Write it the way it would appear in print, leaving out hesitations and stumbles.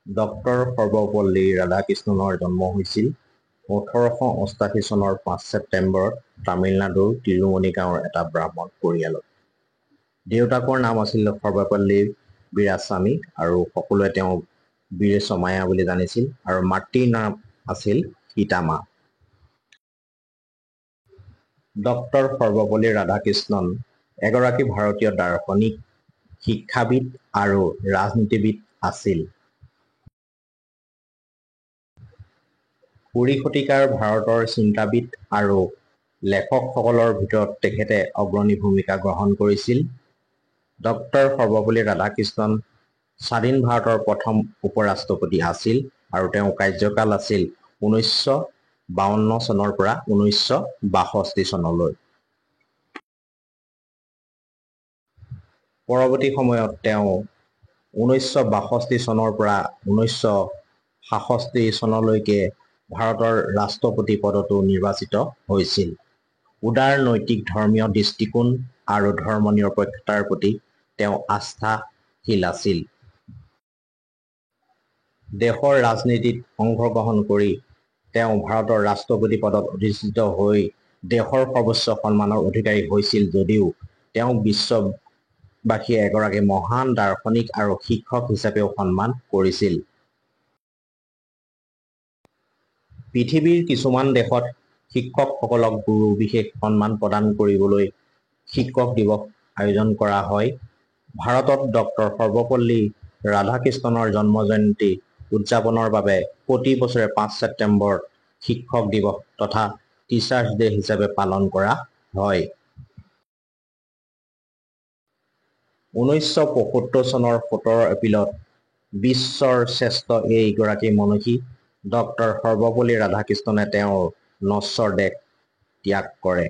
Doctor Sarvepalli ৰাধাকৃষ্ণনৰ জন্ম হৈছিল 1888 চনৰ 5 ছেপ্টেম্বৰত তামিলনাডুৰ তিৰুমণি গাঁৱৰ এটা ব্ৰাহ্মণ পৰিয়ালত। দেউতাকৰ নাম আছিল সৰ্বপল্লী বীৰাস্বামী আৰু সকলোৱে তেওঁক বীৰ ছমায়া বুলি জানিছিল আৰু মাতৃৰ নাম আছিল সীতামা। ডক্টৰ সৰ্বপল্লী ৰাধাকৃষ্ণন এগৰাকী ভাৰতীয় দাৰ্শনিক, শিক্ষাবিদ আৰু ৰাজনীতিবিদ আছিল। 20 শতিকাৰ ভাৰতৰ চিন্তাবিদ আৰু লেখকসকলৰ ভিতৰত তেখেতে অগ্ৰণী ভূমিকা গ্ৰহণ কৰিছিল। ডক্টৰ সৰ্বপল্লী ৰাধাকৃষ্ণন স্বাধীন ভাৰতৰ প্ৰথম উপ-ৰাষ্ট্ৰপতি আছিল আৰু তেওঁৰ কাৰ্যকাল আছিল 1952 চনৰ পৰা 1962 চনলৈ। পৰৱৰ্তী সময়ত তেওঁ 1962 চনৰ পৰা 1966 চনলৈকে ভাৰতৰ ৰাষ্ট্ৰপতি পদতো নিৰ্বাচিত হৈছিল। উদাৰ নৈতিক ধৰ্মীয় দৃষ্টিকোণ আৰু ধৰ্মনিৰপেক্ষতাৰ প্ৰতি তেওঁ আস্থাশীল আছিল। দেশৰ ৰাজনীতিত অংশগ্ৰহণ কৰি তেওঁ ভাৰতৰ ৰাষ্ট্ৰপতি পদত অধিষ্ঠিত হৈ দেশৰ সৰ্বোচ্চ সন্মানৰ অধিকাৰী হৈছিল যদিও তেওঁক বিশ্ববাসীয়ে এগৰাকী মহান দাৰ্শনিক আৰু শিক্ষক হিচাপেও সন্মান কৰিছিল। পৃথিৱীৰ কিছুমান দেশত শিক্ষকসকলক গুৰু বিশেষ সন্মান প্ৰদান কৰিবলৈ শিক্ষক দিৱস আয়োজন কৰা হয়। ভাৰতত ডক্টৰ সৰ্বপল্লী ৰাধাকৃষ্ণনৰ জন্মজয়ন্তী উদযাপনৰ বাবে প্ৰতি বছৰে 5 ছেপ্টেম্বৰত শিক্ষক দিৱস তথা টিচাৰ্ছ ডে হিচাপে পালন কৰা হয়। 1975 চনৰ 17 এপ্ৰিলত বিশ্বৰ শ্ৰেষ্ঠ এইগৰাকী মনীষী ডক্টৰ সৰ্বপল্লী ৰাধাকৃষ্ণনে তেওঁৰ নশ্বৰ দেহ ত্যাগ কৰে।